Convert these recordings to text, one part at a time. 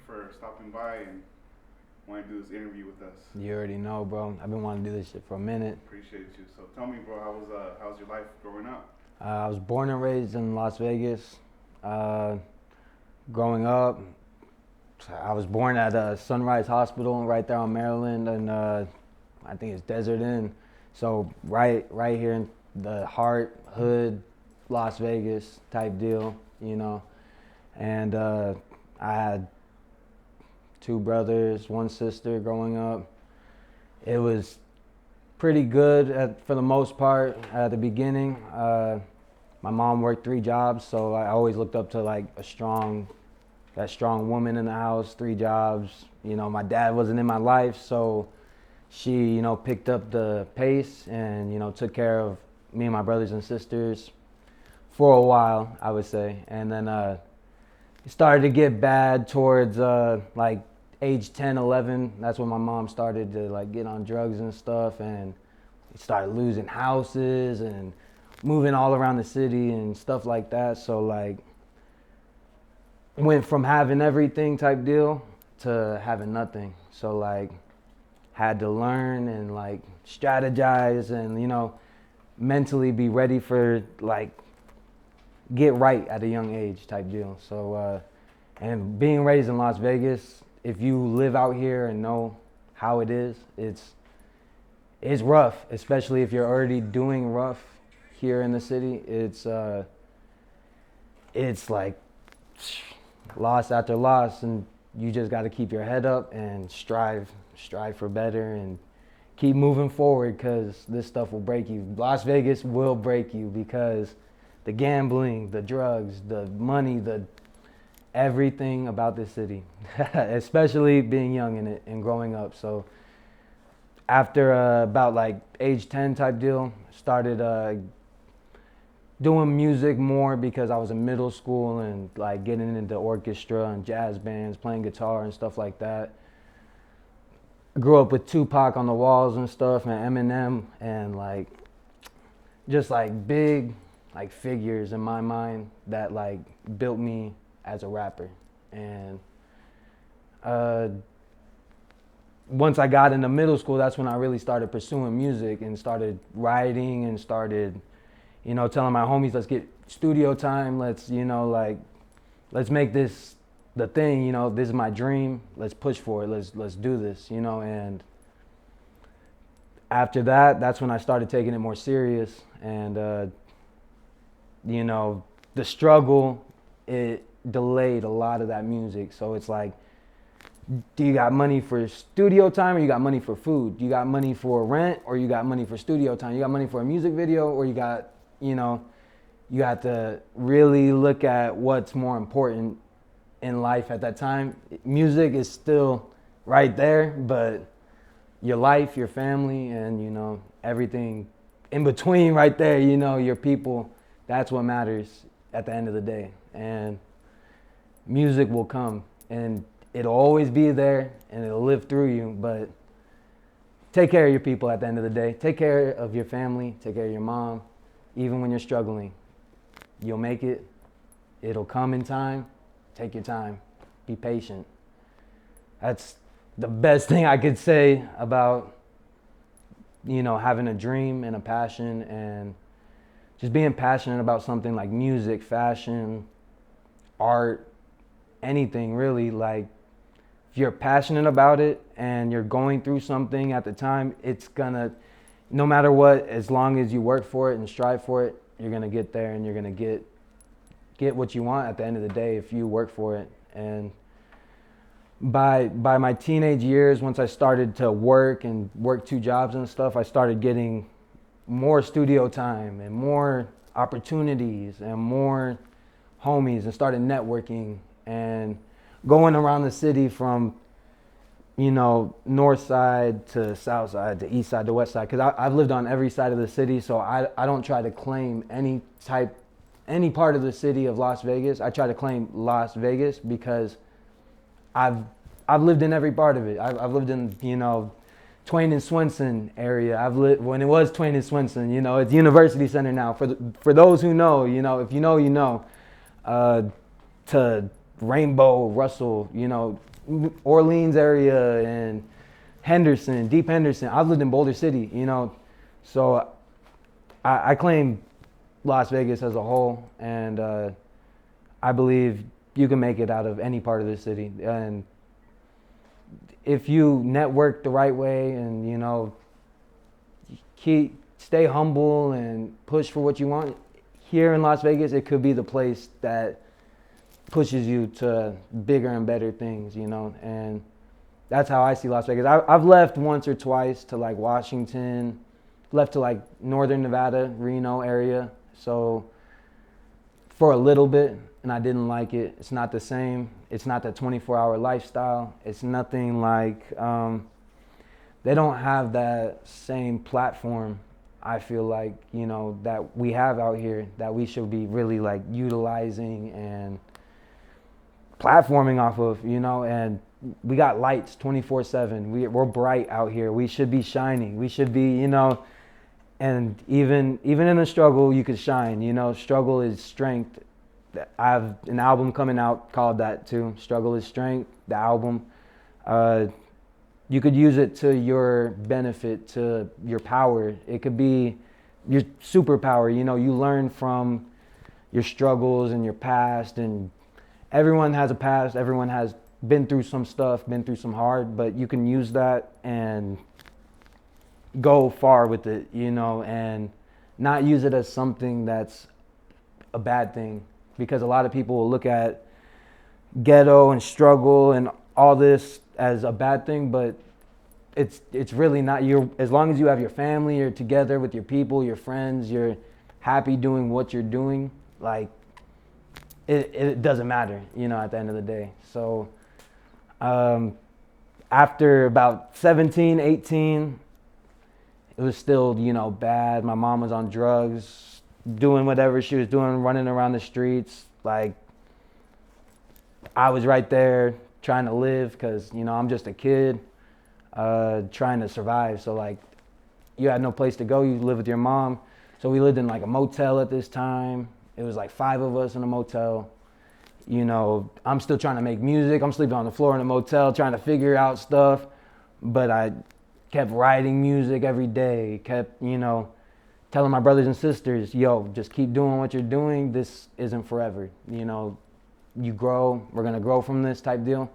for stopping by and wanting to do this interview with us. You already know, bro. I've been wanting to do this shit for a minute. Appreciate you. So tell me, bro, how's your life growing up? I was born and raised in Las Vegas. Growing up, I was born at Sunrise Hospital right there on Maryland, and I think it's Desert Inn. So right here in the hood, Las Vegas type deal, you know. And I had 2 brothers, 1 sister growing up. It was pretty good for the most part at the beginning. My mom worked 3 jobs, so I always looked up to like that strong woman in the house, 3 jobs. You know, my dad wasn't in my life, so she, you know, picked up the pace and, you know, took care of me and my brothers and sisters for a while, I would say. And then it started to get bad towards like age 10, 11. That's when my mom started to like get on drugs and stuff, and started losing houses and moving all around the city and stuff like that. So like went from having everything type deal to having nothing. So like had to learn and like strategize and, you know, mentally be ready for like get right at a young age type deal. So and being raised in Las Vegas, if you live out here and know how it is, it's rough, especially if you're already doing rough here in the city. It's like loss after loss, and you just got to keep your head up and strive for better and keep moving forward, because this stuff will break you. Las Vegas will break you because the gambling, the drugs, the money, everything about this city, especially being young in it and growing up. So after about like age 10 type deal, started doing music more because I was in middle school and like getting into orchestra and jazz bands, playing guitar and stuff like that. I grew up with Tupac on the walls and stuff, and Eminem, and like just like big like figures in my mind that like built me as a rapper. And once I got into middle school, that's when I really started pursuing music and started writing and started, you know, telling my homies, let's get studio time. Let's, you know, like, let's make this the thing, you know, this is my dream. Let's push for it. Let's do this, you know. And after that, that's when I started taking it more serious. And, you know, the struggle, it delayed a lot of that music. So it's like, do you got money for studio time, or you got money for food? You got money for rent, or you got money for studio time? You got money for a music video, or you got, you know, you have to really look at what's more important in life at that time. Music is still right there, but your life, your family, and, you know, everything in between right there, you know, your people, that's what matters at the end of the day. And music will come, and it'll always be there, and it'll live through you. But take care of your people at the end of the day. Take care of your family. Take care of your mom. Even when you're struggling, you'll make it. It'll come in time. Take your time. Be patient. That's the best thing I could say about, you know, having a dream and a passion, and just being passionate about something like music, fashion, art, anything really. Like, if you're passionate about it and you're going through something at the time, it's gonna, no matter what, as long as you work for it and strive for it, you're gonna get there, and you're gonna get what you want at the end of the day if you work for it. And by my teenage years, once I started to work 2 jobs and stuff, I started getting more studio time and more opportunities and more homies, and started networking and going around the city from, you know, north side to south side to east side to west side, because I've lived on every side of the city. So I don't try to claim any part of the city of Las Vegas. I try to claim Las Vegas because I've lived in every part of it. I've lived in, you know, Twain and Swenson area. I've lived when it was Twain and Swenson. You know, it's University Center now. For those who know, you know, if you know, you know. To Rainbow, Russell, you know, Orleans area and Henderson, Deep Henderson. I've lived in Boulder City, you know, so I claim Las Vegas as a whole, and I believe you can make it out of any part of the city. And if you network the right way and, you know, stay humble and push for what you want, here in Las Vegas, it could be the place that pushes you to bigger and better things, you know. And that's how I see Las Vegas. I've left once or twice to like Washington, left to like Northern Nevada, Reno area. So for a little bit, and I didn't like it. It's not the same. It's not the 24-hour lifestyle. It's nothing like, they don't have that same platform, I feel like, you know, that we have out here that we should be really like utilizing and platforming off of, you know. And we got lights 24/7. We're bright out here. We should be shining. We should be, you know, and even in the struggle, you could shine, you know. Struggle is strength. I have an album coming out called that too. Struggle is Strength, the album. You could use it to your benefit, to your power. It could be your superpower. You know, you learn from your struggles and your past, and everyone has a past. Everyone has been through some stuff, been through some hard, but you can use that and go far with it, you know, and not use it as something that's a bad thing. Because a lot of people will look at ghetto and struggle and all this as a bad thing, but it's really not. As long as you have your family, you're together with your people, your friends, you're happy doing what you're doing, like it doesn't matter, you know, at the end of the day. So after about 17, 18, it was still, you know, bad. My mom was on drugs, doing whatever she was doing, running around the streets. Like, I was right there trying to live because, you know, I'm just a kid trying to survive. So, like, you had no place to go. You live with your mom. So we lived in, like, a motel at this time. It was, like, 5 of us in a motel. You know, I'm still trying to make music. I'm sleeping on the floor in a motel trying to figure out stuff. But I kept writing music every day, kept, you know, telling my brothers and sisters, yo, just keep doing what you're doing. This isn't forever. You know, you grow, we're going to grow from this type deal.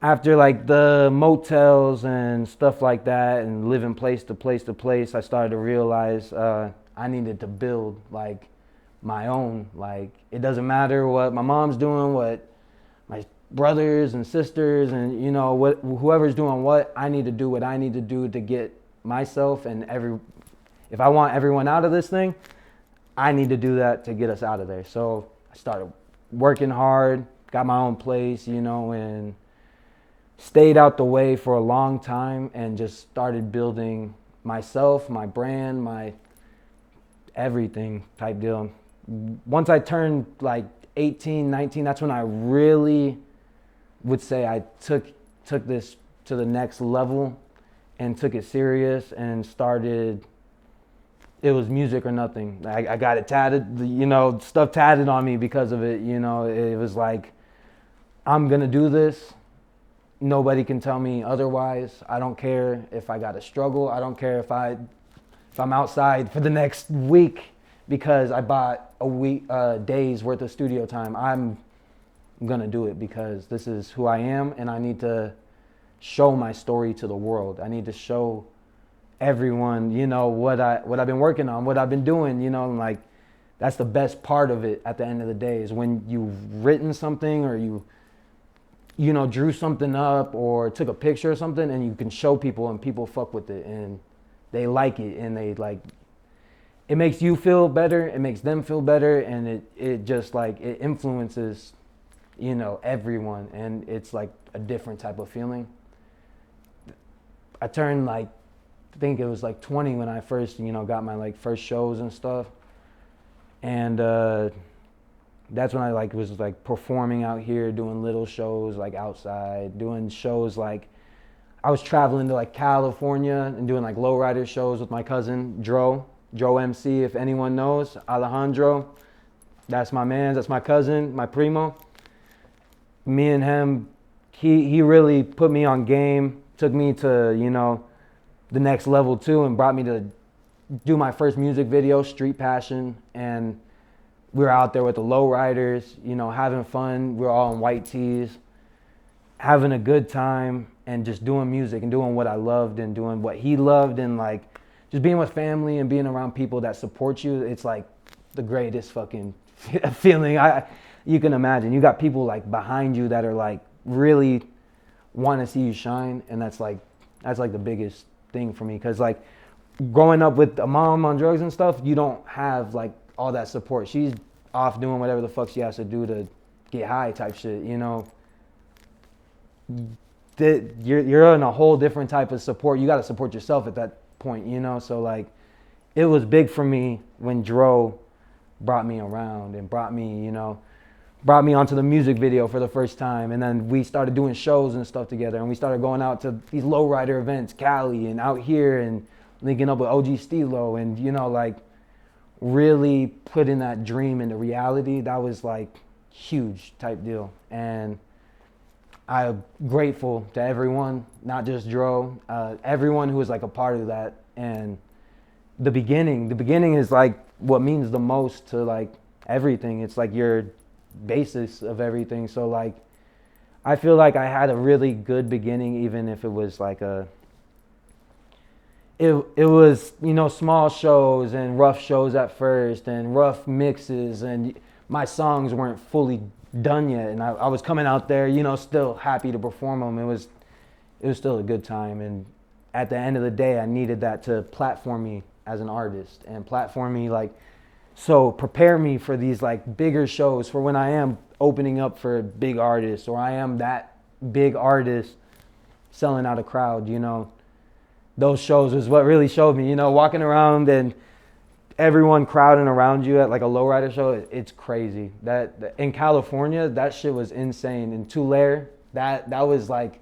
After like the motels and stuff like that and living place to place to place, I started to realize I needed to build like my own. Like, it doesn't matter what my mom's doing, what my brothers and sisters and, you know, whoever's doing what, I need to do what I need to do to get myself and if I want everyone out of this thing, I need to do that to get us out of there. So I started working hard, got my own place, you know, and stayed out the way for a long time and just started building myself, my brand, my everything type deal. Once I turned like 18, 19, that's when I really would say I took this to the next level and took it serious and started. It was music or nothing. I got it tatted, you know, stuff tatted on me because of it. You know, it was like, I'm gonna do this. Nobody can tell me otherwise. I don't care if I got to struggle. I don't care if I'm outside for the next week because I bought a day's worth of studio time. I'm gonna do it because this is who I am, and I need to show my story to the world. I need to show everyone, you know, what I've been working on, what I've been doing, you know, and like that's the best part of it at the end of the day is when you've written something or you know, drew something up or took a picture or something and you can show people and people fuck with it and they like it and they like, it makes you feel better, it makes them feel better, and it just like, it influences, you know, everyone, and it's like a different type of feeling. I turned like, I think it was like 20 when I first, you know, got my like first shows and stuff. And that's when I like was like performing out here, doing little shows like outside, doing shows like, I was traveling to like California and doing like lowrider shows with my cousin, Joe MC, if anyone knows, Alejandro. That's my man, that's my cousin, my primo. Me and him, he really put me on game, took me to, you know, the next level too, and brought me to do my first music video, Street Passion. And we were out there with the lowriders, you know, having fun. We were all in white tees, having a good time, and just doing music and doing what I loved and doing what he loved, and like just being with family and being around people that support you. It's like the greatest fucking feeling you can imagine. You got people like behind you that are like really want to see you shine, and that's like the biggest thing for me. Because like growing up with a mom on drugs and stuff, you don't have like all that support. She's off doing whatever the fuck she has to do to get high type shit, you know. You're in a whole different type of support. You got to support yourself at that point, you know. So like it was big for me when Dro brought me around and brought me onto the music video for the first time. And then we started doing shows and stuff together, and we started going out to these lowrider events, Cali and out here, and linking up with OG Stilo, and, you know, like really putting that dream into reality. That was like huge type deal. And I'm grateful to everyone, not just Dro, everyone who was like a part of that. And the beginning is like what means the most to like everything. It's like your basis of everything. So like I feel like I had a really good beginning, even if it was like it was, you know, small shows and rough shows at first and rough mixes, and my songs weren't fully done yet, and I was coming out there, you know, still happy to perform them. It was still a good time, and at the end of the day, I needed that to platform me as an artist, and platform me like, so prepare me for these like bigger shows, for when I am opening up for big artists, or I am that big artist selling out a crowd, you know. Those shows is what really showed me, you know, walking around and everyone crowding around you at like a lowrider show. It's crazy. That in California, that shit was insane. In Tulare, that was like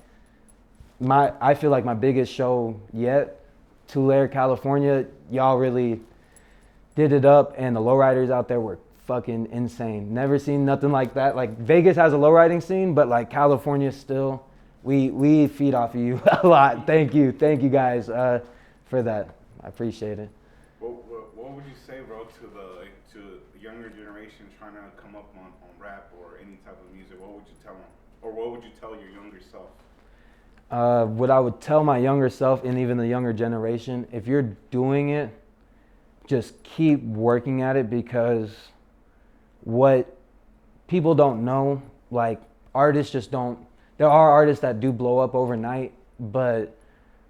I feel like my biggest show yet. Tulare, California, y'all really did it up, and the lowriders out there were fucking insane. Never seen nothing like that. Like Vegas has a lowriding scene, but like California still, we feed off of you a lot. Thank you guys for that. I appreciate it. What would you say, bro, to the younger generation trying to come up on rap or any type of music? What would you tell them, or what would you tell your younger self? What I would tell my younger self, and even the younger generation, if you're doing it, just keep working at it, because what people don't know, like artists just don't. There are artists that do blow up overnight, but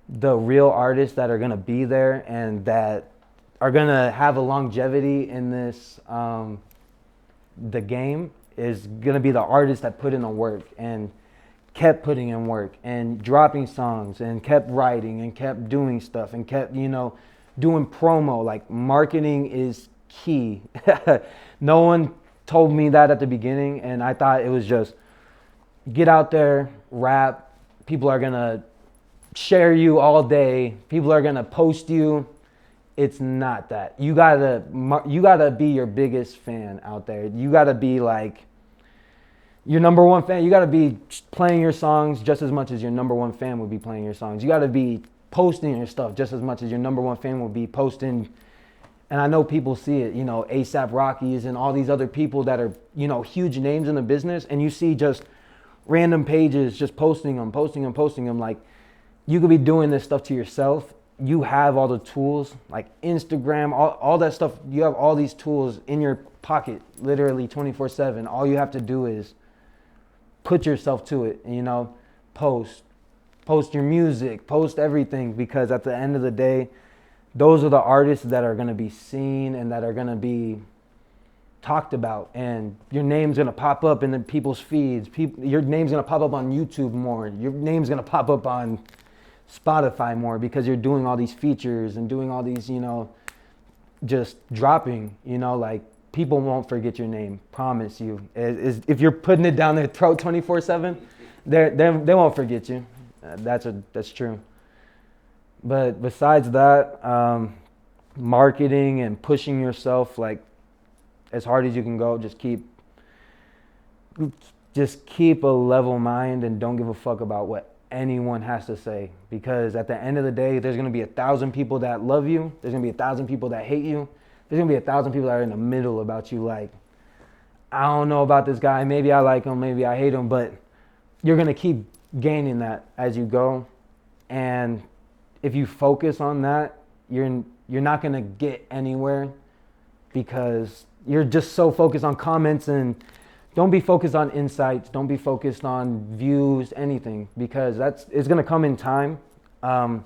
the real artists that are gonna be there and that are gonna have a longevity in this, the game, is gonna be the artists that put in the work and kept putting in work and dropping songs and kept writing and kept doing stuff and kept, you know, doing promo. Like marketing is key. No one told me that at the beginning, and I thought it was just get out there, rap. People are gonna share you all day. People are gonna post you. It's not that. You gotta be your biggest fan out there. You gotta be like your number one fan. You gotta be playing your songs just as much as your number one fan would be playing your songs. You gotta be posting your stuff just as much as your number one fan would be posting. And I know people see it, you know, ASAP Rockies and all these other people that are, you know, huge names in the business, and you see just random pages just posting them. Like, you could be doing this stuff to yourself. You have all the tools, like Instagram, all that stuff. You have all these tools in your pocket, literally 24/7. All you have to do is put yourself to it, you know, post your music, post everything, because at the end of the day, those are the artists that are going to be seen and that are going to be talked about, and your name's going to pop up in the people's feeds. Your name's going to pop up on YouTube more. Your name's going to pop up on Spotify more, because you're doing all these features and doing all these, you know, just dropping, you know, like people won't forget your name. Promise you. If you're putting it down their throat 24/7, they won't forget you. That's true. But besides that, marketing and pushing yourself like as hard as you can go. Just just keep a level mind and don't give a fuck about what anyone has to say, because at the end of the day, there's going to be 1,000 people that love you, there's going to be 1,000 people that hate you, there's going to be 1,000 people that are in the middle about you, like, I don't know about this guy, maybe I like him, maybe I hate him, but you're going to keep gaining that as you go. And if you focus on that, you're not going to get anywhere, because you're just so focused on comments. And don't be focused on insights. Don't be focused on views, anything, because it's going to come in time. As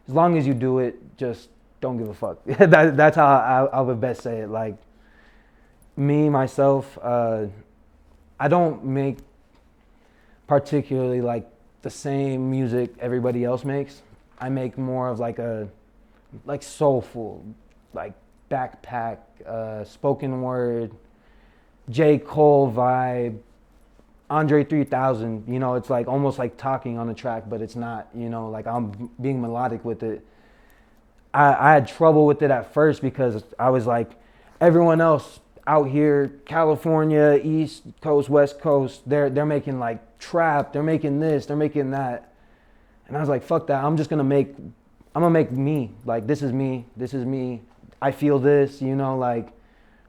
long as you do it, just don't give a fuck. That's how I would best say it. Like, me, myself, I don't make particularly like the same music everybody else makes. I make more of like soulful, like backpack, spoken word, J. Cole vibe, Andre 3000, you know, it's like almost like talking on the track, but it's not, you know, like I'm being melodic with it. I had trouble with it at first because I was like, everyone else out here, California, East Coast, West Coast, they're making like trap, they're making this, they're making that. And I was like, fuck that, I'm gonna make me, like this is me, I feel this, you know, like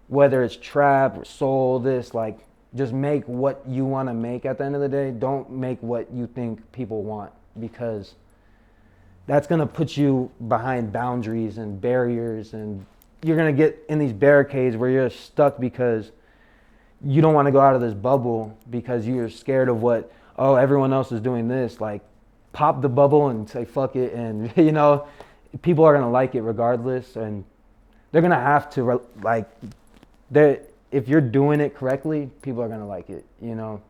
whether it's trap or soul, this, like just make what you want to make at the end of the day. Don't make what you think people want, because that's going to put you behind boundaries and barriers, and you're going to get in these barricades where you're stuck because you don't want to go out of this bubble because you're scared of what, oh, everyone else is doing this. Like, pop the bubble and say fuck it, and you know, people are going to like it regardless, and they're going to have to, like, if you're doing it correctly, people are going to like it, you know.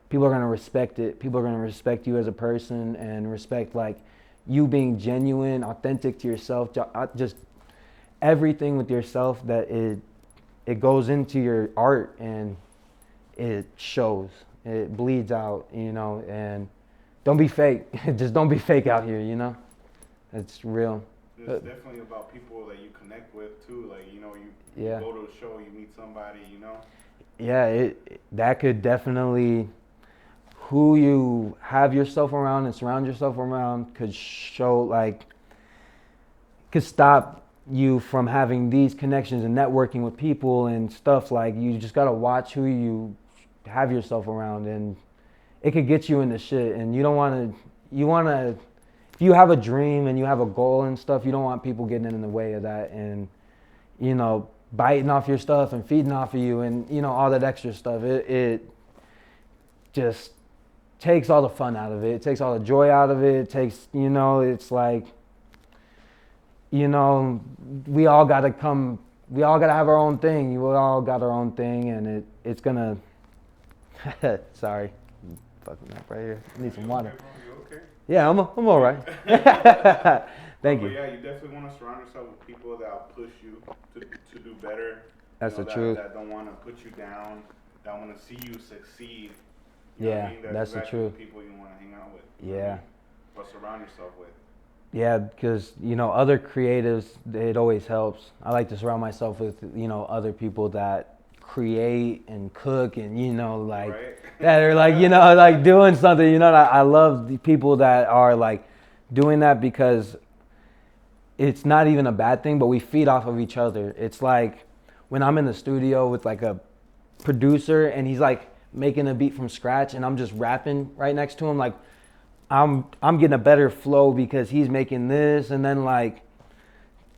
People are going to respect it. People are going to respect you as a person and respect, like, you being genuine, authentic to yourself. Just everything with yourself, that it goes into your art and it shows. It bleeds out, you know. And don't be fake. Just don't be fake out here, you know. It's real. It's definitely about people that you connect with too. Like, you know, you go to a show, you meet somebody, you know. Yeah, that could definitely, who you have yourself around and surround yourself around could show, like, could stop you from having these connections and networking with people and stuff. Like, you just gotta watch who you have yourself around, and it could get you into shit. And you don't want to, if you have a dream and you have a goal and stuff, you don't want people getting in the way of that and, you know, biting off your stuff and feeding off of you and, you know, all that extra stuff. It just takes all the fun out of it. It takes all the joy out of it. It takes, you know, it's like, you know, we all got to have our own thing. We all got our own thing, and it's gonna, sorry, fucking up right here. I need some water. Okay? Yeah, I'm all right. Thank you. Yeah, you definitely want to surround yourself with people that push you to do better. That's the truth. That don't want to put you down, that want to see you succeed. Yeah, that's exactly the truth. The people you want to hang out with. Yeah. Or surround yourself with. Yeah, because, you know, other creatives, it always helps. I like to surround myself with, you know, other people that create and cook and, you know, like, that are like, you know, like doing something, you know. I love the people that are like doing that, because it's not even a bad thing, but we feed off of each other. It's like when I'm in the studio with like a producer and he's like making a beat from scratch and I'm just rapping right next to him, like I'm getting a better flow because he's making this, and then like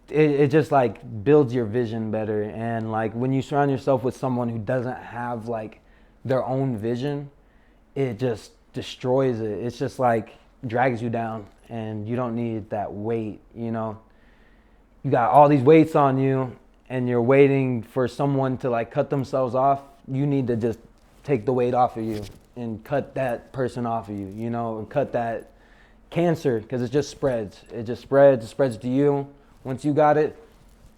it just like builds your vision better. And like when you surround yourself with someone who doesn't have like their own vision, it just destroys it. It's just like drags you down, and you don't need that weight, you know. You got all these weights on you and you're waiting for someone to like cut themselves off. You need to just take the weight off of you and cut that person off of you, you know, and cut that cancer, because it just spreads. It just spreads. It spreads to you. Once you got it,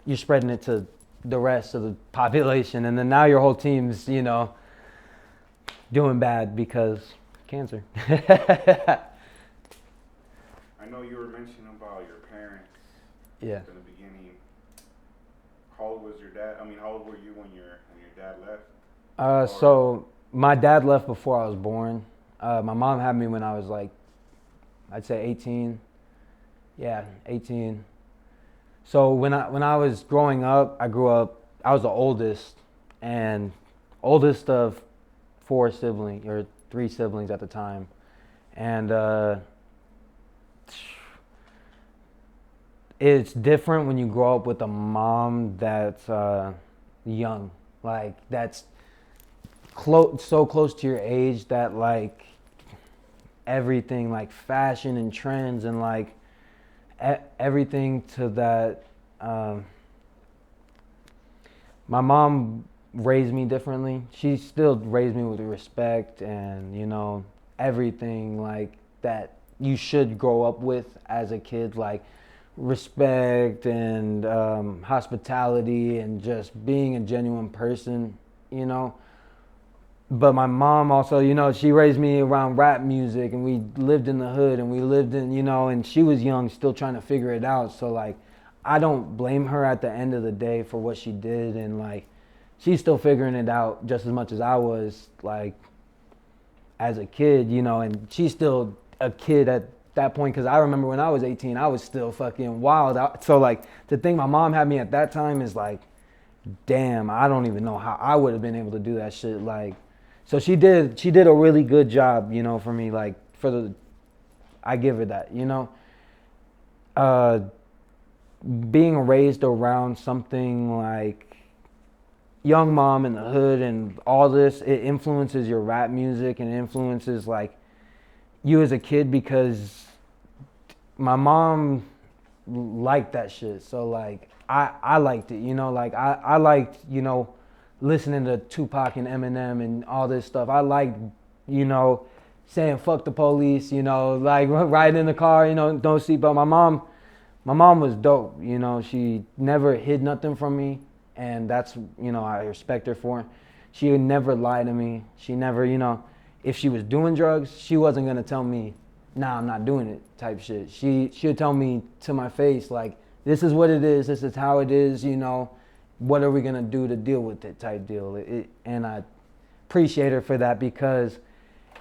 you're spreading it to the rest of the population, and then now your whole team's, you know, doing bad because cancer. I know you were mentioning about your parents. Yeah. In the beginning. How old was your dad? I mean, how old were you when your dad left? So my dad left before I was born. My mom had me when I was like, I'd say 18. Yeah, 18. So when I was growing up, I was the oldest, and oldest of four siblings, or three siblings at the time. And it's different when you grow up with a mom that's young, like that's so close to your age that like everything, like fashion and trends and like everything to that. My mom raised me differently. She still raised me with respect and, you know, everything like that you should grow up with as a kid, like respect and hospitality and just being a genuine person, you know. But my mom also, you know, she raised me around rap music, and we lived in the hood, and we lived in, you know, and she was young, still trying to figure it out. So like, I don't blame her at the end of the day for what she did, and like, she's still figuring it out just as much as I was, like, as a kid, you know, and she's still a kid at that point, because I remember when I was 18, I was still fucking wild. So like, to think my mom had me at that time is like, damn, I don't even know how I would have been able to do that shit. Like, so she did a really good job, you know, for me, like, I give her that, you know. Being raised around something like young mom in the hood and all this, it influences your rap music and influences like you as a kid, because my mom liked that shit. So like I liked it, you know, like I liked, you know, listening to Tupac and Eminem and all this stuff. I liked, you know, saying fuck the police, you know, like riding in the car, you know, don't seatbelt. My mom was dope, you know. She never hid nothing from me, and that's, you know, I respect her for it. She would never lie to me. She never, you know, if she was doing drugs, she wasn't gonna tell me, nah, I'm not doing it type shit. She would tell me to my face, like, this is what it is, this is how it is, you know, what are we gonna do to deal with it type deal. And I appreciate her for that, because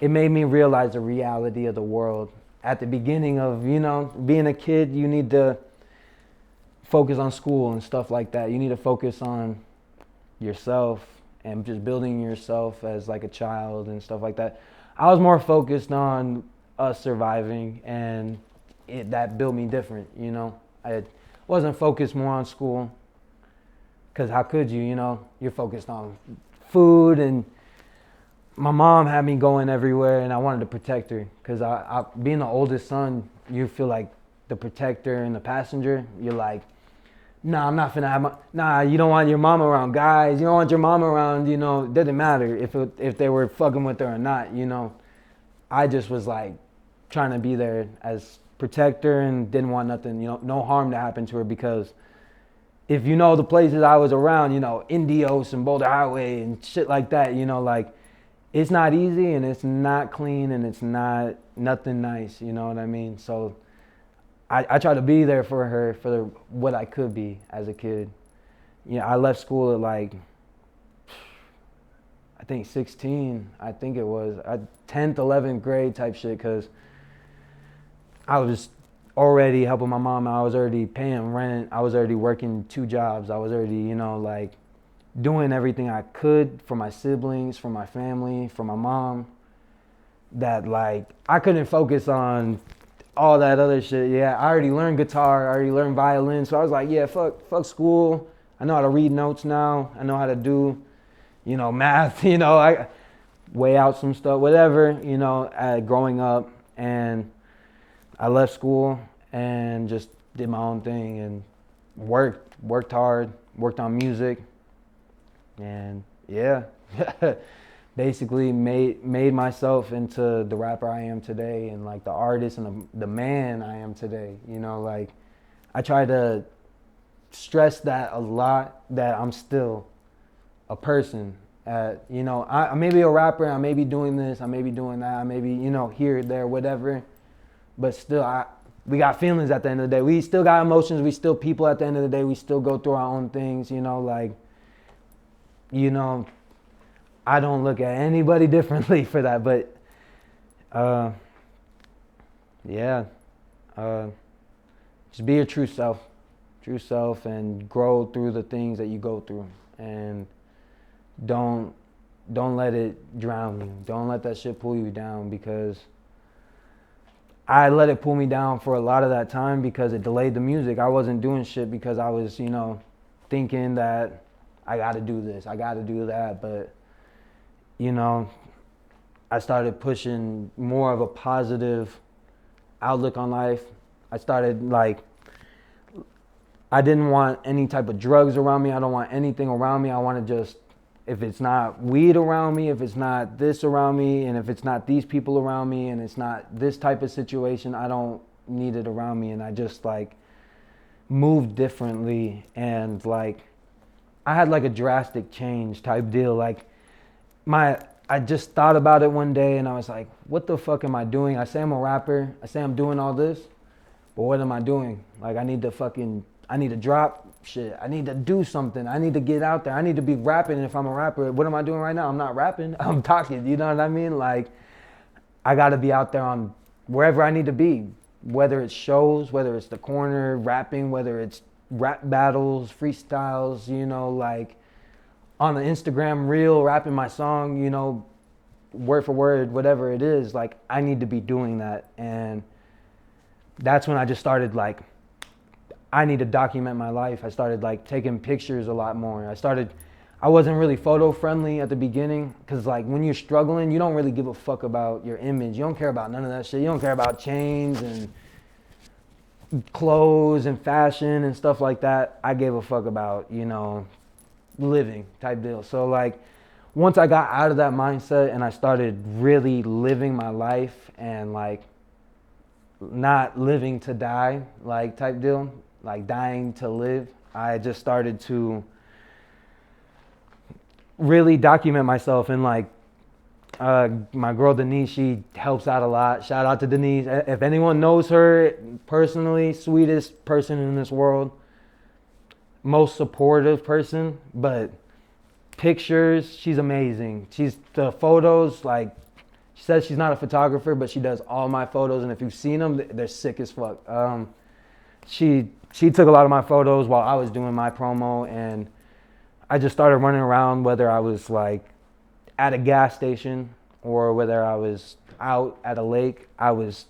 it made me realize the reality of the world. At the beginning of, you know, being a kid, you need to focus on school and stuff like that. You need to focus on yourself and just building yourself as like a child and stuff like that. I was more focused on us surviving, and that built me different, you know. I wasn't focused more on school, because how could you, you know, you're focused on food. And my mom had me going everywhere, and I wanted to protect her, because I being the oldest son, you feel like the protector and the passenger. You're like, nah, I'm not finna have nah, you don't want your mom around guys. You don't want your mom around, you know, it didn't matter if they were fucking with her or not, you know. I just was like trying to be there as protector and didn't want nothing, you know, no harm to happen to her, because if you know the places I was around, you know, Indios and Boulder Highway and shit like that, you know, like, it's not easy, and it's not clean, and it's not nothing nice, you know what I mean? So I try to be there for her, for what I could be as a kid. You know, I left school at like, I think 16, I think it was, 10th, 11th grade type shit, because I was already helping my mom. I was already paying rent. I was already working 2 jobs. I was already, you know, like, doing everything I could for my siblings, for my family, for my mom, that like I couldn't focus on all that other shit. Yeah, I already learned guitar, I already learned violin, so I was like, yeah, fuck school. I know how to read notes now. I know how to do, you know, math, you know, I weigh out some stuff, whatever, you know, growing up. And I left school and just did my own thing and worked hard, worked on music. And yeah, basically made myself into the rapper I am today, and like the artist and the man I am today. You know, like I try to stress that a lot, that I'm still a person. You know, I may be a rapper, I may be doing this, I may be doing that, I may be, you know, here, there, whatever. But still, we got feelings at the end of the day. We still got emotions. We still people at the end of the day. We still go through our own things, you know, like, you know, I don't look at anybody differently for that. But yeah, just be your true self, and grow through the things that you go through, and don't let it drown you. Don't let that shit pull you down, because I let it pull me down for a lot of that time because it delayed the music. I wasn't doing shit because I was, thinking that I got to do this, I got to do that. But, I started pushing more of a positive outlook on life. I started I didn't want any type of drugs around me. I don't want anything around me. I want to just, if it's not weed around me, if it's not this around me, and if it's not these people around me, and it's not this type of situation, I don't need it around me. And I just moved differently, and I had a drastic change type deal. I just thought about it one day, and I was like, what the fuck am I doing? I say I'm a rapper. I say I'm doing all this, but what am I doing? I need to drop shit. I need to do something. I need to get out there. I need to be rapping. And if I'm a rapper, what am I doing right now? I'm not rapping. I'm talking. You know what I mean? I got to be out there on wherever I need to be, whether it's shows, whether it's the corner, rapping, whether it's rap battles, freestyles, on the Instagram reel, rapping my song, word for word, whatever it is. I need to be doing that. And that's when I just started I need to document my life. I started taking pictures a lot more. I wasn't really photo friendly at the beginning, because when you're struggling, you don't really give a fuck about your image. You don't care about none of that shit. You don't care about chains and clothes and fashion and stuff like that. I gave a fuck about, living type deal. So once I got out of that mindset and I started really living my life and not living to die type deal, dying to live, I just started to really document myself. And my girl Denise, she helps out a lot. Shout out to Denise. If anyone knows her personally, sweetest person in this world, most supportive person. But pictures, she's amazing. The photos, she says she's not a photographer, but she does all my photos, and if you've seen them, they're sick as fuck. She took a lot of my photos while I was doing my promo, and I just started running around, whether I was at a gas station or whether I was out at a lake. I was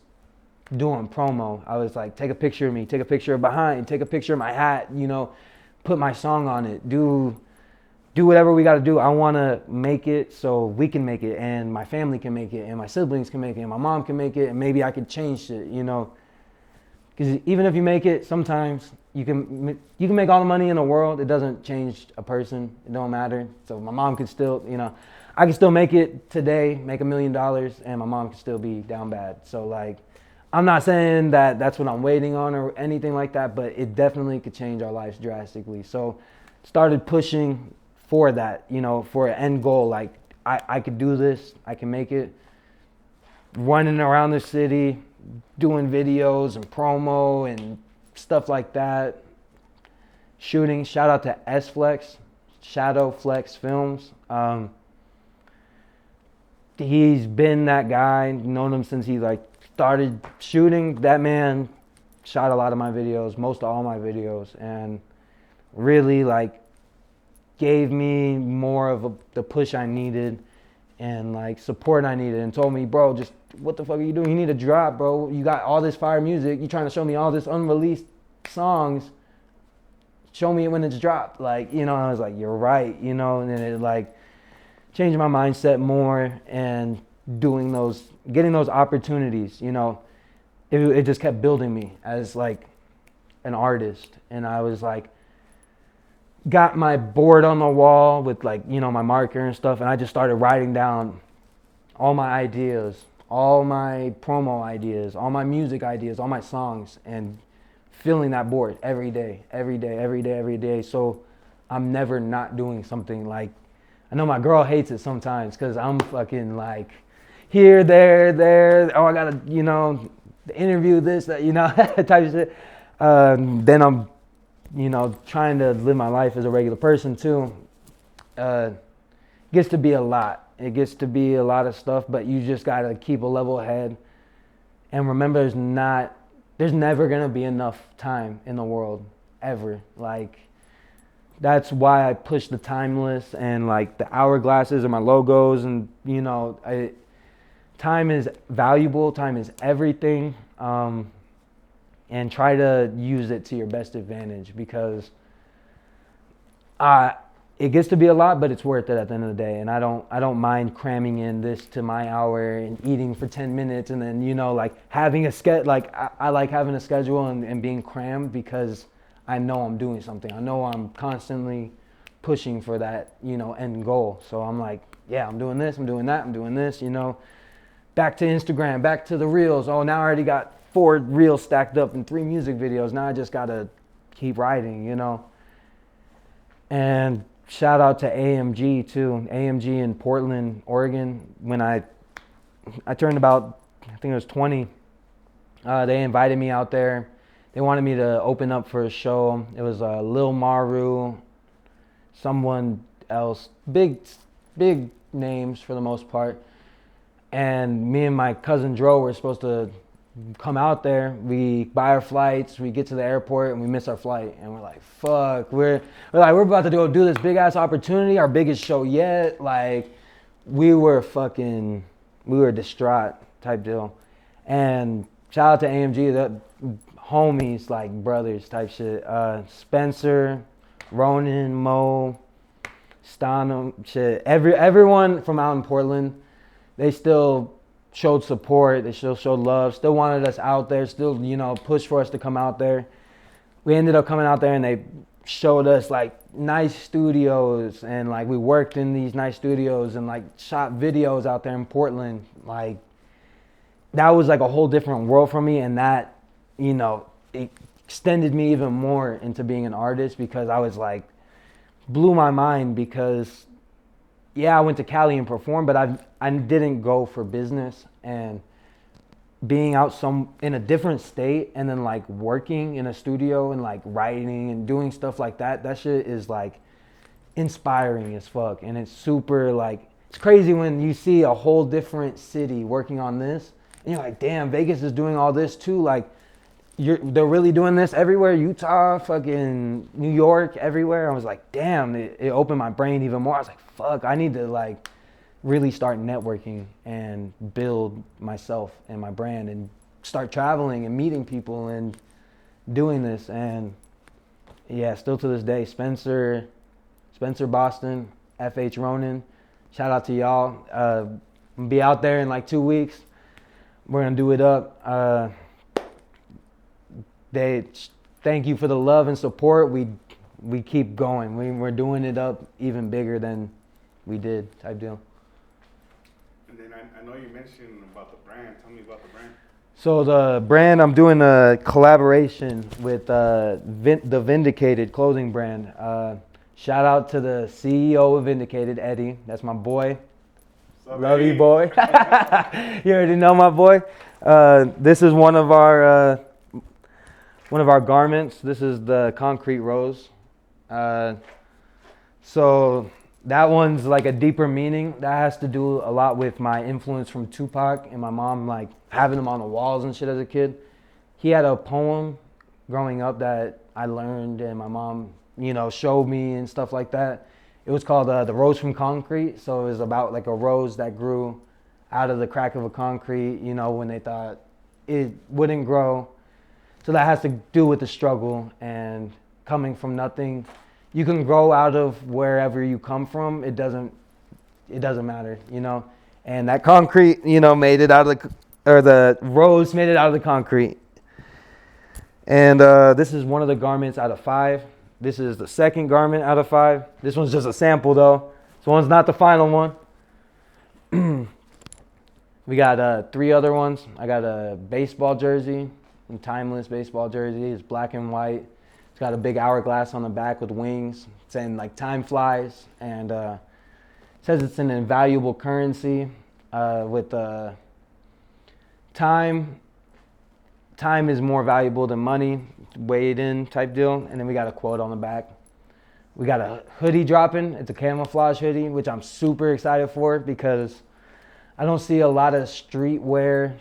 doing promo. I was take a picture of me, take a picture of behind, take a picture of my hat, put my song on it, do whatever we got to do. I want to make it so we can make it, and my family can make it, and my siblings can make it, and my mom can make it, and maybe I could change shit, Because even if you make it, sometimes you can make all the money in the world. It doesn't change a person. It don't matter. So my mom could still, I could still make it today, make $1 million, and my mom could still be down bad. So I'm not saying that that's what I'm waiting on or anything like that, but it definitely could change our lives drastically. So started pushing for that, for an end goal. I could do this. I can make it. Running around the city, doing videos and promo and stuff like that. Shooting. Shout out to S-Flex, Shadow Flex Films. He's been that guy. Known him since he started shooting. That man shot a lot of my videos, most of all my videos, and really gave me more of the push I needed and support I needed, and told me, bro, just what the fuck are you doing? You need to drop, bro. You got all this fire music. You trying to show me all this unreleased songs. Show me it when it's dropped. I was like, you're right, and then it changed my mindset more, and getting those opportunities, it just kept building me as an artist. And I was got my board on the wall with my marker and stuff, and I just started writing down all my ideas, all my promo ideas, all my music ideas, all my songs, and filling that board every day. So I'm never not doing something. I know my girl hates it sometimes because I'm fucking here, there. Oh, I gotta, the interview, this, that, type of shit. Then I'm, trying to live my life as a regular person too. gets to be a lot. It gets to be a lot of stuff, but you just got to keep a level head and remember there's never going to be enough time in the world ever. Like, that's why I push the timeless and like the hourglasses and my logos, and you know, time is valuable, time is everything, and try to use it to your best advantage, because it gets to be a lot, but it's worth it at the end of the day. And I don't mind cramming in this to my hour and eating for 10 minutes, and then, you know, like having a I like having a schedule and being crammed, because I know I'm doing something. I know I'm constantly pushing for that, you know, end goal. So I'm like, yeah, I'm doing this, I'm doing that, I'm doing this, you know. Back to Instagram, back to the reels. Oh, now I already got 4 reels stacked up and 3 music videos. Now I just gotta keep writing, you know. And shout out to AMG too. AMG in Portland, Oregon. When I turned about, I think it was 20, they invited me out there. They wanted me to open up for a show. It was Lil Maru, someone else, big names for the most part. And me and my cousin Dro were supposed to come out there. We buy our flights, we get to the airport, and we miss our flight. And we're like, fuck, we're about to go do this big ass opportunity, our biggest show yet. Like, we were distraught type deal. And shout out to AMG, the homies, like brothers type shit. Spencer, Ronan, Mo, Stonham, shit. Everyone from out in Portland, they still showed support, they still showed love, still wanted us out there, still, you know, pushed for us to come out there. We ended up coming out there, and they showed us like nice studios, and like we worked in these nice studios and like shot videos out there in Portland. Like, that was like a whole different world for me, and that, you know, it extended me even more into being an artist, because I was like, blew my mind, because yeah, I went to Cali and performed, but I didn't go for business. And being out in a different state, and then like working in a studio and like writing and doing stuff like that shit is like inspiring as fuck. And it's super like, it's crazy when you see a whole different city working on this, and you're like, damn, Vegas is doing all this too. Like, they're really doing this everywhere. Utah, fucking New York, everywhere. I was like, damn, it opened my brain even more. I was like, fuck, I need to like really start networking and build myself and my brand and start traveling and meeting people and doing this. And yeah, still to this day, Spencer Boston, FH Ronan, shout out to y'all. Be out there in like 2 weeks. We're gonna do it up. They thank you for the love and support. We keep going. We're doing it up even bigger than we did type deal. And then I know you mentioned about the brand. Tell me about the brand. So the brand, I'm doing a collaboration with the Vindicated clothing brand. Shout out to the CEO of Vindicated, Eddie. That's my boy. What's up, Love Eddie? you, boy. You already know my boy. This is one of our garments. This is the concrete rose. So that one's like a deeper meaning. That has to do a lot with my influence from Tupac and my mom, like having them on the walls and shit as a kid. He had a poem growing up that I learned, and my mom, you know, showed me and stuff like that. It was called The Rose from Concrete. So it was about like a rose that grew out of the crack of a concrete, you know, when they thought it wouldn't grow. So that has to do with the struggle and coming from nothing. You can grow out of wherever you come from. It doesn't matter, you know. And that concrete, you know, made it out of the rose made it out of the concrete. And this is one of the garments out of 5. This is the second garment out of 5. This one's just a sample though. This one's not the final one. We got 3 other ones. I got a baseball jersey, a timeless baseball jersey. It's black and white. It's got a big hourglass on the back with wings saying like time flies, and it says it's an invaluable currency with time. Time is more valuable than money, weighed in type deal. And then we got a quote on the back. We got a hoodie dropping. It's a camouflage hoodie, which I'm super excited for because I don't see a lot of streetwear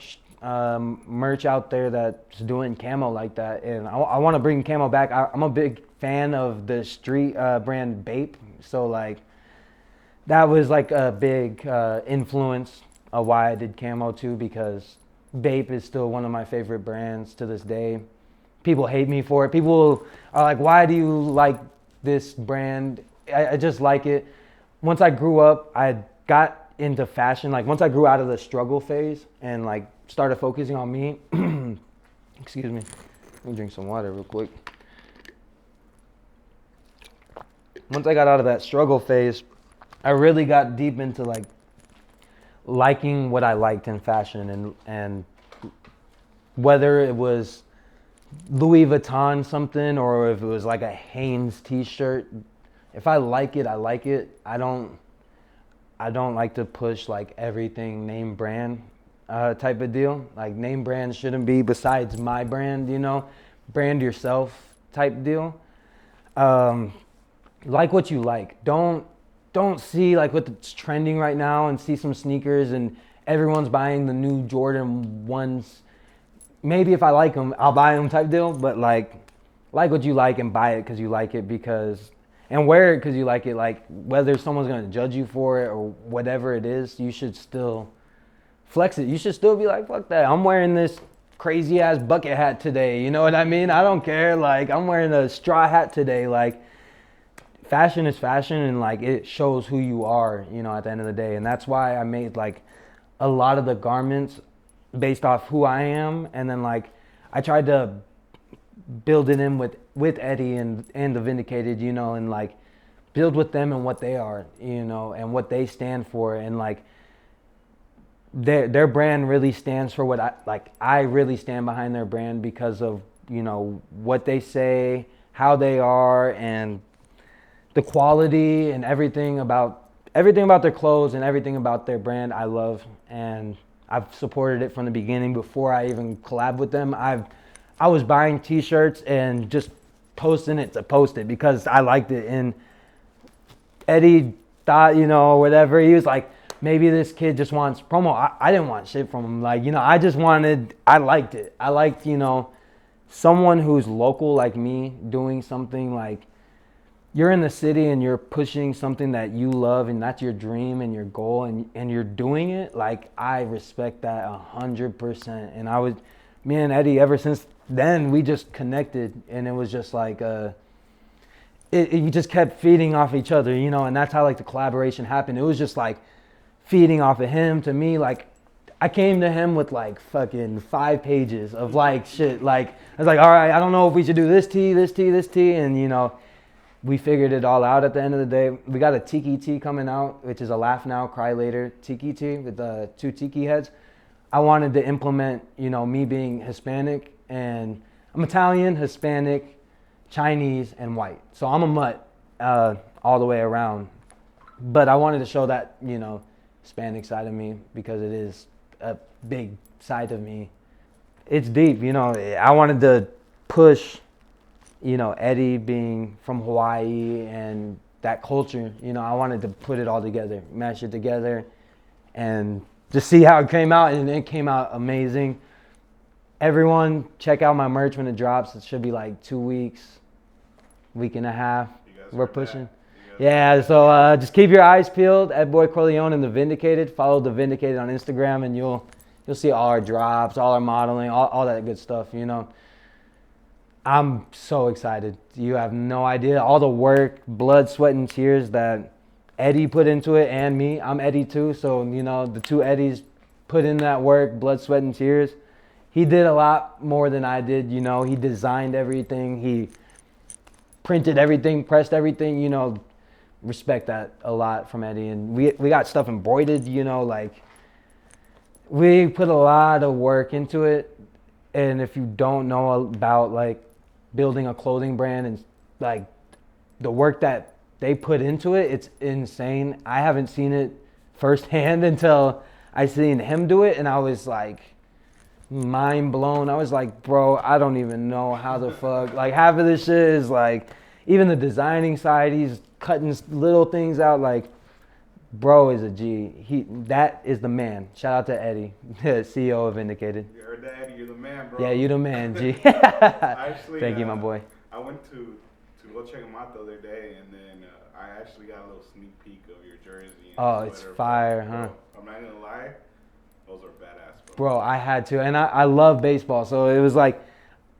merch out there that's doing camo like that. And I want to bring camo back. I'm a big fan of the street brand Bape. So like that was like a big influence of why I did camo too, because Bape is still one of my favorite brands to this day. People hate me for it. People are like, why do you like this brand? I just like it. Once I grew up, I got into fashion. Like once I grew out of the struggle phase and like started focusing on me. Excuse me. Let me drink some water real quick. Once I got out of that struggle phase, I really got deep into like liking what I liked in fashion, and whether it was Louis Vuitton something or if it was like a Hanes t-shirt, if I like it, I like it. I don't like to push like everything name brand type of deal. Like name brand shouldn't be besides my brand, you know, brand yourself type deal. Like what you like. Don't see like what's trending right now and see some sneakers and everyone's buying the new Jordan 1s. Maybe if I like them, I'll buy them type deal. But like what you like and buy it because you like it, and wear it because you like it. Like whether someone's gonna judge you for it or whatever it is, you should still flex it. You should still be like, fuck that. I'm wearing this crazy ass bucket hat today. You know what I mean? I don't care. Like I'm wearing a straw hat today. Like fashion is fashion, and like it shows who you are, you know, at the end of the day. And that's why I made like a lot of the garments based off who I am, and then like I tried to build it in with Eddie and the Vindicated, you know, and like build with them and what they are, you know, and what they stand for, and like their brand really stands for what I really stand behind their brand because of, you know, what they say, how they are, and the quality and everything about their clothes and everything about their brand I love, and I've supported it from the beginning. Before I even collab with them, I was buying t-shirts and just posting it to post it because I liked it. And Eddie thought, you know, whatever, he was like, maybe this kid just wants promo. I didn't want shit from him. Like, you know, I liked it. I liked, you know, someone who's local like me doing something. Like you're in the city and you're pushing something that you love and that's your dream and your goal, and you're doing it. Like I respect that 100%. And me and Eddie, ever since then, we just connected, and it was just like it just kept feeding off each other, you know. And that's how like the collaboration happened. It was just like feeding off of him to me. Like I came to him with like fucking 5 pages of like shit. Like I was like, all right, I don't know if we should do this tee, and you know, we figured it all out at the end of the day. We got a tiki tee coming out, which is a laugh now, cry later tiki tee with the 2 tiki heads. I wanted to implement, you know, me being Hispanic, and I'm Italian, Hispanic, Chinese, and white. So I'm a mutt all the way around. But I wanted to show that, you know, Hispanic side of me because it is a big side of me. It's deep, you know. I wanted to push, you know, Eddie being from Hawaii and that culture, you know, I wanted to put it all together, mash it together, and just see how it came out. And it came out amazing. Everyone, check out my merch when it drops. It should be like 2 weeks, week and a half. We're pushing. Yeah, so just keep your eyes peeled. Edboii Corleone and the Vindicated. Follow the Vindicated on Instagram, and you'll see all our drops, all our modeling, all that good stuff, you know. I'm so excited. You have no idea. All the work, blood, sweat, and tears that Eddie put into it, and me. I'm Eddie too, so, you know, the 2 Eddies put in that work, blood, sweat, and tears. He did a lot more than I did, you know. He designed everything. He printed everything, pressed everything, you know. Respect that a lot from Eddie. And we got stuff embroidered, you know, like we put a lot of work into it. And if you don't know about like building a clothing brand and like the work that they put into it, it's insane. I haven't seen it firsthand until I seen him do it, and I was like mind blown. I was like, bro, I don't even know how the fuck, like half of this shit is like, even the designing side, he's cutting little things out. Like, bro is a G. That is the man. Shout out to Eddie, the CEO of Vindicated. You heard that, Eddie? You're the man, bro. Yeah, you the man, G. Actually, thank you, my boy. I went to go check him out the other day, and then I actually got a little sneak peek of your jersey. And Oh, it's sweater, fire, bro. huh? I'm not gonna lie, those are badass, bro. Bro, I had to, and I love baseball, so it was like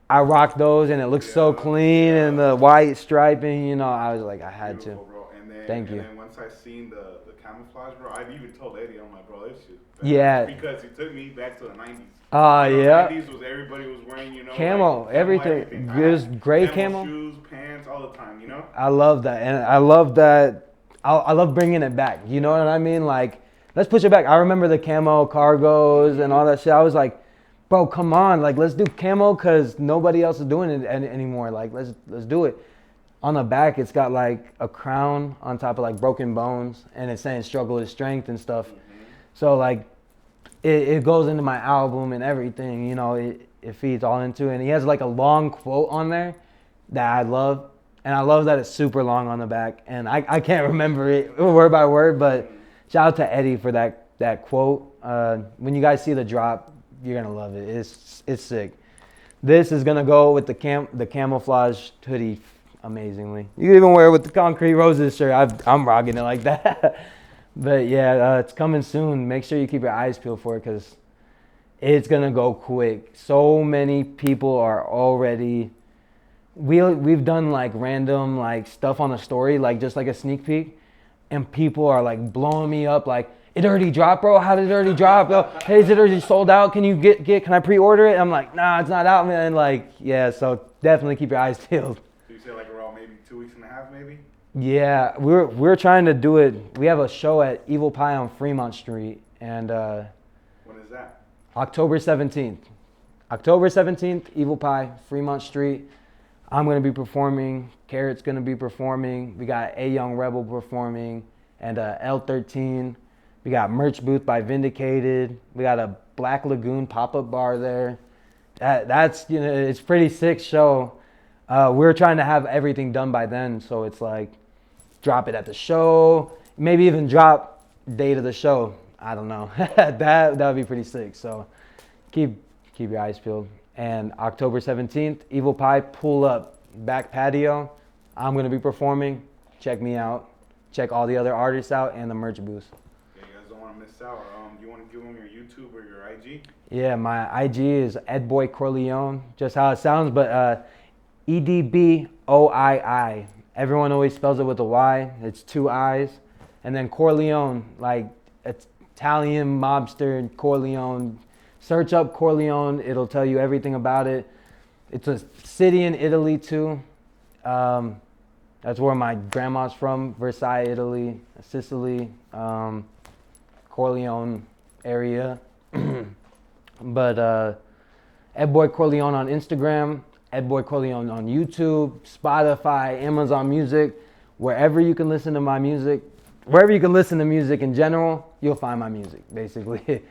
I rocked those, and it looked so clean, and the white striping. You know, I was like, I had Beautiful, to. bro. And then, Thank you. And then once I seen the camouflage, bro, I even told Eddie, I'm like, bro, this shit. Yeah. Because he took me back to the 90s. Yeah. The 90s was everybody was wearing, you know, Camo, like, everything. It was gray camo. Shoes, pants, all the time, you know. I love that, and I love that. I love bringing it back. You know what I mean? Like, let's push it back. I remember the camo cargos and all that shit. I was like, bro, come on, like let's do camo because nobody else is doing it anymore. Like, let's do it. On the back, it's got like a crown on top of like broken bones, and it's saying struggle is strength and stuff. So like, it goes into my album and everything. You know, it feeds all into it. And he has like a long quote on there that I love. And I love that it's super long on the back. And I can't remember it word by word, but shout out to Eddie for that quote. When you guys see the drop, you're going to love it. It's sick. This is going to go with the camouflage hoodie amazingly. You can even wear it with the Concrete Roses shirt. I'm rocking it like that. But yeah, it's coming soon. Make sure you keep your eyes peeled for it because it's going to go quick. So many people are already... We've done like random like stuff on the story, like just like a sneak peek, and people are like blowing me up like, it already dropped, bro? How did it already drop? Hey, is it already sold out? Can you can I pre-order it? I'm like, nah, it's not out, man. Like, yeah, so definitely keep your eyes peeled. So you say like around maybe 2 weeks and a half, maybe? Yeah, we're trying to do it. We have a show at Edboi on Fremont Street, and when is that? October 17th. October 17th, Edboi, Fremont Street. I'm going to be performing. Carrot's going to be performing. We got A Young Rebel performing, and L13. We got merch booth by Vindicated. We got a Black Lagoon pop-up bar there. That's, you know, it's pretty sick show. We're trying to have everything done by then, so it's like drop it at the show, maybe even drop date of the show. I don't know. that would be pretty sick. So keep your eyes peeled. And October 17th, Edboi, pull up, back patio. I'm going to be performing. Check me out. Check all the other artists out and the merch booth. Yeah, you guys don't want to miss out. You want to give them your YouTube or your IG? Yeah, my IG is Edboii Corleone, just how it sounds, but Edboi. Everyone always spells it with a Y. It's 2 I's. And then Corleone, like Italian mobster Corleone. Search up Corleone. It'll tell you everything about it. It's a city in Italy too. That's where my grandma's from, Versailles, Italy, Sicily, Corleone area. But Edboi Corleone on Instagram, Edboi Corleone on YouTube, Spotify, Amazon Music, wherever you can listen to my music, wherever you can listen to music in general, you'll find my music, basically.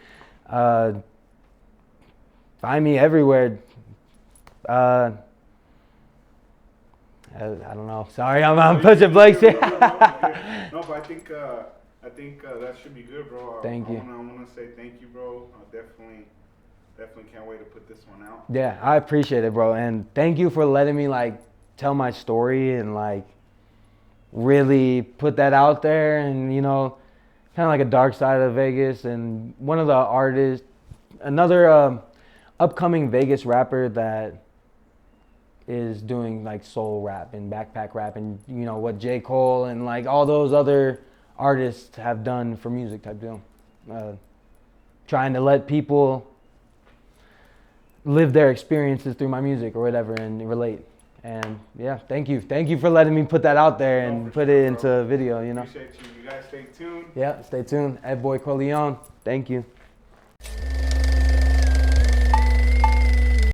Find me everywhere. I don't know. Sorry, I'm pushing blanks here. No, but I think that should be good, bro. Thank you. I want to say thank you, bro. I definitely can't wait to put this one out. Yeah, I appreciate it, bro. And thank you for letting me like tell my story and like really put that out there, and you know, kind of like a dark side of Vegas. And one of the artists, another upcoming Vegas rapper that is doing like soul rap and backpack rap, and you know what J. Cole and like all those other artists have done for music type deal. Trying to let people live their experiences through my music or whatever and relate. And yeah, thank you for letting me put that out there and put it into a video, you know. Appreciate you. You guys stay tuned. Yeah, stay tuned. Edboi Corleone. Thank you.